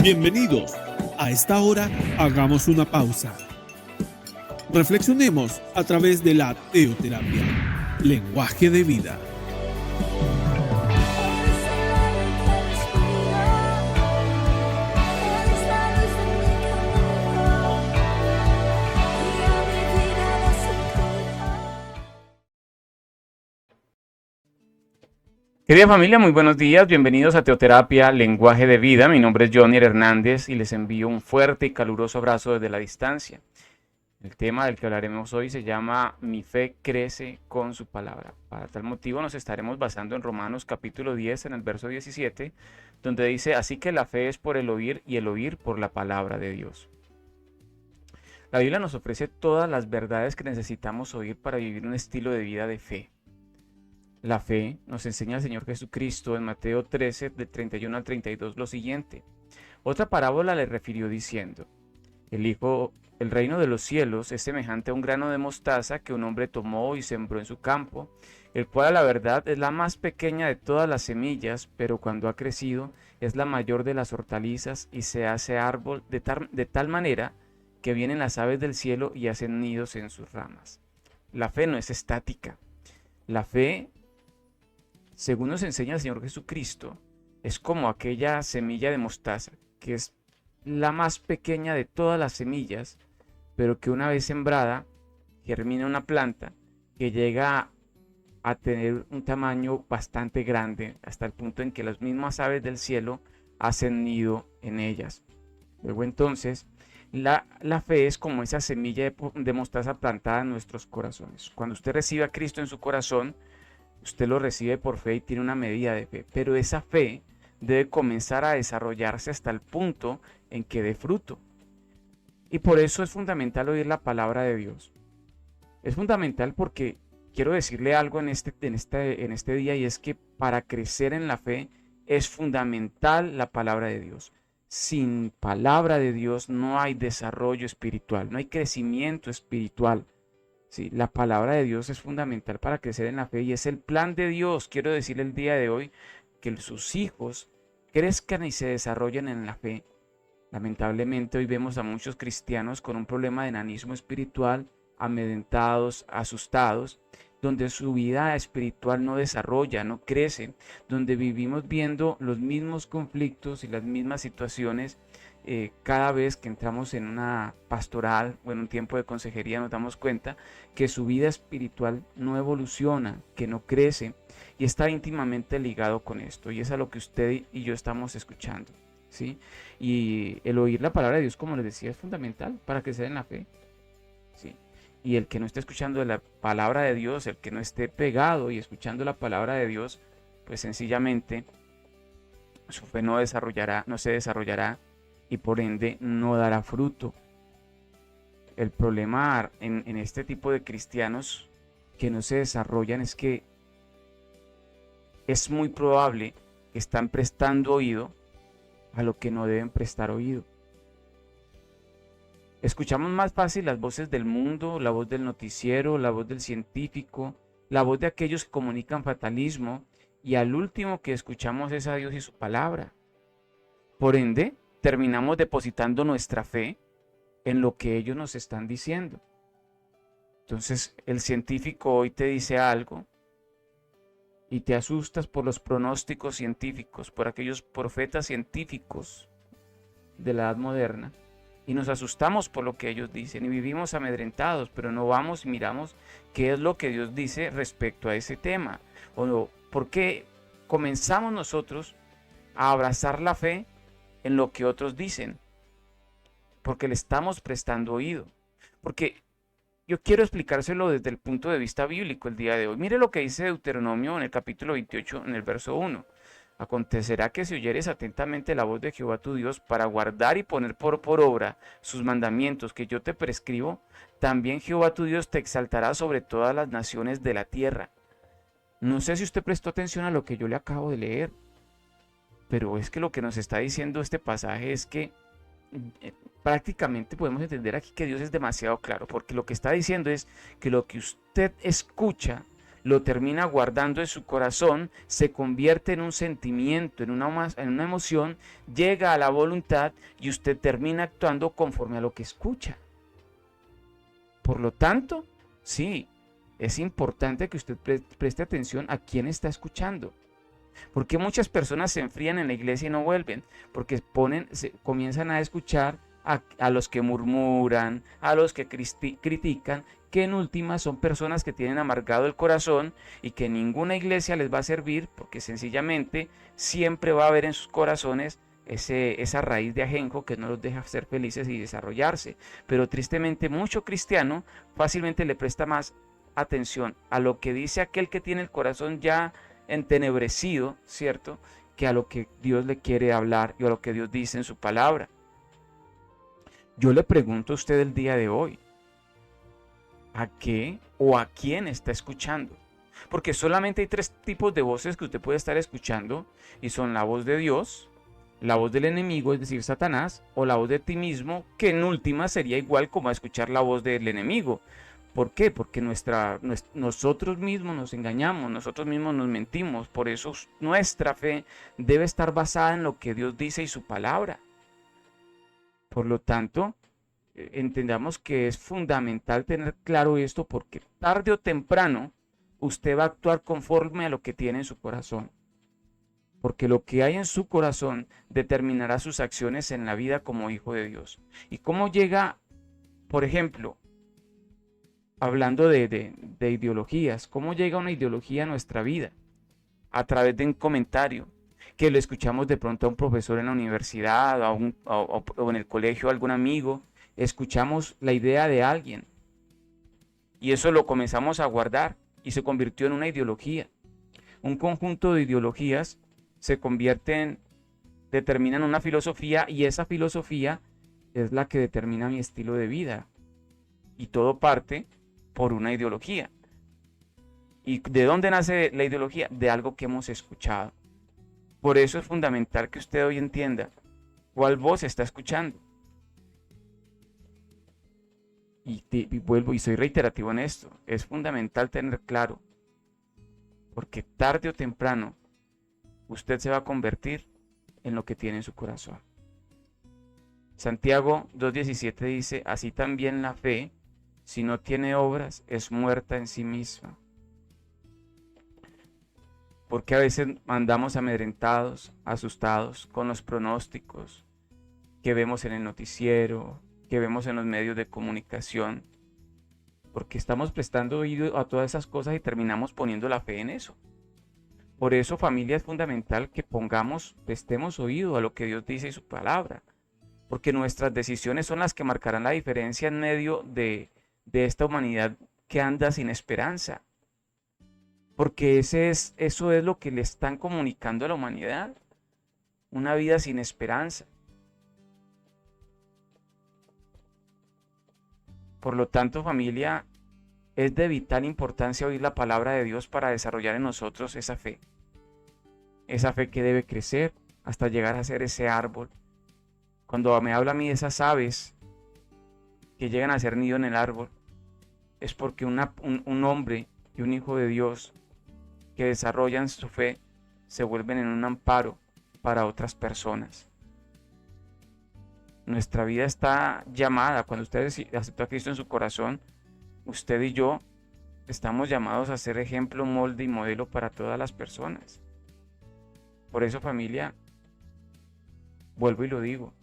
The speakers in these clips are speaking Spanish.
Bienvenidos. A esta hora hagamos una pausa. Reflexionemos a través de la teoterapia, lenguaje de vida. Querida familia, muy buenos días, bienvenidos a Teoterapia, Lenguaje de Vida. Mi nombre es Johnny Hernández y les envío un fuerte y caluroso abrazo desde la distancia. El tema del que hablaremos hoy se llama Mi fe crece con su palabra. Para tal motivo nos estaremos basando en Romanos capítulo 10 en el verso 17, donde dice: así que la fe es por el oír y el oír por la palabra de Dios. La Biblia nos ofrece todas las verdades que necesitamos oír para vivir un estilo de vida de fe. La fe nos enseña el Señor Jesucristo en Mateo 13, de 31 al 32, lo siguiente. Otra parábola le refirió diciendo: el reino de los cielos es semejante a un grano de mostaza que un hombre tomó y sembró en su campo, el cual a la verdad es la más pequeña de todas las semillas, pero cuando ha crecido es la mayor de las hortalizas y se hace árbol de tal manera que vienen las aves del cielo y hacen nidos en sus ramas. La fe no es estática. La fe, según nos enseña el Señor Jesucristo, es como aquella semilla de mostaza, que es la más pequeña de todas las semillas, pero que una vez sembrada, germina una planta que llega a tener un tamaño bastante grande, hasta el punto en que las mismas aves del cielo hacen nido en ellas. Luego entonces, la fe es como esa semilla de mostaza plantada en nuestros corazones. Cuando usted recibe a Cristo en su corazón, usted lo recibe por fe y tiene una medida de fe, pero esa fe debe comenzar a desarrollarse hasta el punto en que dé fruto. Y por eso es fundamental oír la palabra de Dios. Es fundamental porque quiero decirle algo en este día, y es que para crecer en la fe es fundamental la palabra de Dios. Sin palabra de Dios no hay desarrollo espiritual, no hay crecimiento espiritual. Sí, la palabra de Dios es fundamental para crecer en la fe y es el plan de Dios. Quiero decirle el día de hoy que sus hijos crezcan y se desarrollen en la fe. Lamentablemente hoy vemos a muchos cristianos con un problema de enanismo espiritual, amedrentados, asustados, donde su vida espiritual no desarrolla, no crece, donde vivimos viendo los mismos conflictos y las mismas situaciones. Cada vez que entramos en una pastoral o en un tiempo de consejería nos damos cuenta que su vida espiritual no evoluciona, que no crece, y está íntimamente ligado con esto, y es a lo que usted y yo estamos escuchando, ¿sí? Y el oír la palabra de Dios, como les decía, es fundamental para crecer en la fe, ¿sí? Y el que no esté escuchando la palabra de Dios, el que no esté pegado y escuchando la palabra de Dios, pues sencillamente su fe no se desarrollará y por ende no dará fruto. El problema en este tipo de cristianos que no se desarrollan es que es muy probable que están prestando oído a lo que no deben prestar oído. Escuchamos más fácil las voces del mundo, la voz del noticiero, la voz del científico, la voz de aquellos que comunican fatalismo, y al último que escuchamos es a Dios y su palabra. Por ende, terminamos depositando nuestra fe en lo que ellos nos están diciendo. Entonces, el científico hoy te dice algo y te asustas por los pronósticos científicos, por aquellos profetas científicos de la edad moderna, y nos asustamos por lo que ellos dicen y vivimos amedrentados, pero no vamos y miramos qué es lo que Dios dice respecto a ese tema. O por qué comenzamos nosotros a abrazar la fe en lo que otros dicen, porque le estamos prestando oído. Porque yo quiero explicárselo desde el punto de vista bíblico el día de hoy. Mire lo que dice Deuteronomio en el capítulo 28, en el verso 1. Acontecerá que si oyeres atentamente la voz de Jehová tu Dios para guardar y poner por obra sus mandamientos que yo te prescribo, también Jehová tu Dios te exaltará sobre todas las naciones de la tierra. No sé si usted prestó atención a lo que yo le acabo de leer, pero es que lo que nos está diciendo este pasaje es que prácticamente podemos entender aquí que Dios es demasiado claro, porque lo que está diciendo es que lo que usted escucha, lo termina guardando en su corazón, se convierte en un sentimiento, en una emoción, llega a la voluntad y usted termina actuando conforme a lo que escucha. Por lo tanto, sí, es importante que usted preste atención a quién está escuchando. Porque muchas personas se enfrían en la iglesia y no vuelven, porque comienzan a escuchar a los que murmuran, a los que critican, que en última son personas que tienen amargado el corazón y que ninguna iglesia les va a servir, porque sencillamente siempre va a haber en sus corazones esa raíz de ajenjo que no los deja ser felices y desarrollarse. Pero tristemente mucho cristiano fácilmente le presta más atención a lo que dice aquel que tiene el corazón ya entenebrecido, ¿cierto?, que a lo que Dios le quiere hablar y a lo que Dios dice en su palabra. Yo le pregunto a usted el día de hoy, ¿a qué o a quién está escuchando? Porque solamente hay 3 tipos de voces que usted puede estar escuchando, y son la voz de Dios, la voz del enemigo, es decir, Satanás, o la voz de ti mismo, que en última sería igual como a escuchar la voz del enemigo. ¿Por qué? Porque nosotros mismos nos engañamos, nosotros mismos nos mentimos. Por eso nuestra fe debe estar basada en lo que Dios dice y su palabra. Por lo tanto, entendamos que es fundamental tener claro esto, porque tarde o temprano usted va a actuar conforme a lo que tiene en su corazón. Porque lo que hay en su corazón determinará sus acciones en la vida como hijo de Dios. ¿Y cómo llega, por ejemplo, hablando de ideologías, cómo llega una ideología a nuestra vida? A través de un comentario, que lo escuchamos de pronto a un profesor en la universidad o en el colegio, a algún amigo, escuchamos la idea de alguien y eso lo comenzamos a guardar y se convirtió en una ideología. Un conjunto de ideologías se determinan una filosofía, y esa filosofía es la que determina mi estilo de vida. Y todo parte por una ideología. ¿Y de dónde nace la ideología? De algo que hemos escuchado. Por eso es fundamental que usted hoy entienda cuál voz está escuchando. Y vuelvo y soy reiterativo en esto. Es fundamental tener claro, porque tarde o temprano usted se va a convertir en lo que tiene en su corazón. Santiago 2:17 dice: así también la fe, si no tiene obras, es muerta en sí misma. Porque a veces andamos amedrentados, asustados con los pronósticos que vemos en el noticiero, que vemos en los medios de comunicación, porque estamos prestando oído a todas esas cosas y terminamos poniendo la fe en eso. Por eso, familia, es fundamental que prestemos oído a lo que Dios dice y su palabra, porque nuestras decisiones son las que marcarán la diferencia en medio de esta humanidad que anda sin esperanza. Porque eso es lo que le están comunicando a la humanidad, una vida sin esperanza. Por lo tanto, familia, es de vital importancia oír la palabra de Dios para desarrollar en nosotros esa fe que debe crecer hasta llegar a ser ese árbol. Cuando me habla a mí de esas aves que llegan a ser nido en el árbol, es porque un hombre y un hijo de Dios que desarrollan su fe se vuelven en un amparo para otras personas. Nuestra vida está llamada, cuando usted aceptó a Cristo en su corazón, usted y yo estamos llamados a ser ejemplo, molde y modelo para todas las personas. Por eso, familia, vuelvo y lo digo,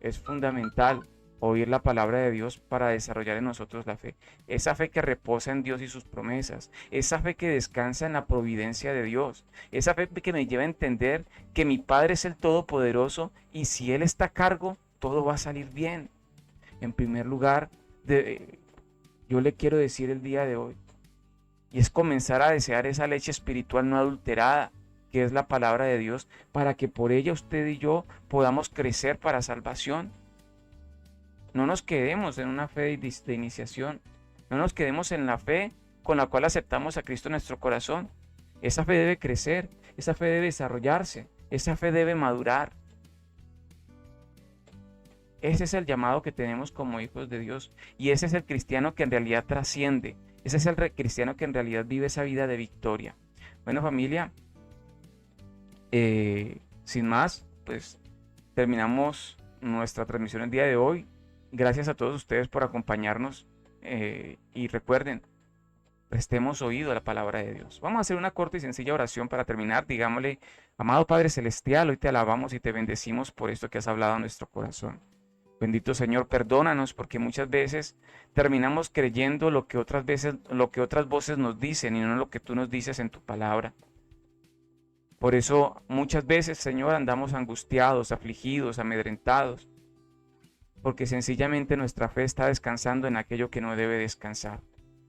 es fundamental oír la palabra de Dios para desarrollar en nosotros la fe. Esa fe que reposa en Dios y sus promesas. Esa fe que descansa en la providencia de Dios. Esa fe que me lleva a entender que mi Padre es el Todopoderoso y si Él está a cargo, todo va a salir bien. En primer lugar, yo le quiero decir el día de hoy, y es comenzar a desear esa leche espiritual no adulterada, que es la palabra de Dios, para que por ella usted y yo podamos crecer para salvación. No nos quedemos en una fe de iniciación. No nos quedemos en la fe con la cual aceptamos a Cristo en nuestro corazón. Esa fe debe crecer, esa fe debe desarrollarse, esa fe debe madurar. Ese es el llamado que tenemos como hijos de Dios, y ese es el cristiano que en realidad trasciende. Ese es el cristiano que en realidad vive esa vida de victoria. Bueno, familia, sin más, pues terminamos nuestra transmisión el día de hoy. Gracias a todos ustedes por acompañarnos y recuerden, prestemos oído a la palabra de Dios. Vamos a hacer una corta y sencilla oración para terminar. Digámosle: amado Padre Celestial, hoy te alabamos y te bendecimos por esto que has hablado a nuestro corazón. Bendito Señor, perdónanos porque muchas veces terminamos creyendo lo que otras voces nos dicen y no lo que tú nos dices en tu palabra. Por eso muchas veces, Señor, andamos angustiados, afligidos, amedrentados, porque sencillamente nuestra fe está descansando en aquello que no debe descansar.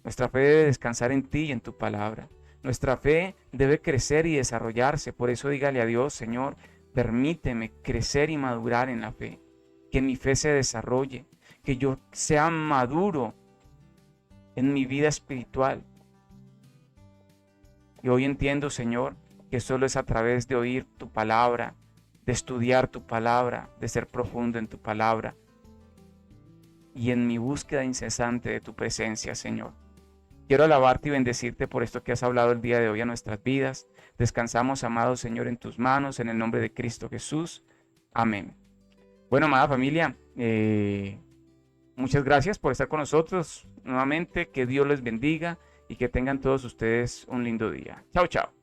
Nuestra fe debe descansar en ti y en tu palabra. Nuestra fe debe crecer y desarrollarse. Por eso dígale a Dios: Señor, permíteme crecer y madurar en la fe. Que mi fe se desarrolle, que yo sea maduro en mi vida espiritual. Y hoy entiendo, Señor, que solo es a través de oír tu palabra, de estudiar tu palabra, de ser profundo en tu palabra y en mi búsqueda incesante de tu presencia, Señor. Quiero alabarte y bendecirte por esto que has hablado el día de hoy a nuestras vidas. Descansamos, amado Señor, en tus manos, en el nombre de Cristo Jesús. Amén. Bueno, amada familia, muchas gracias por estar con nosotros nuevamente. Que Dios les bendiga y que tengan todos ustedes un lindo día. Chao, chao.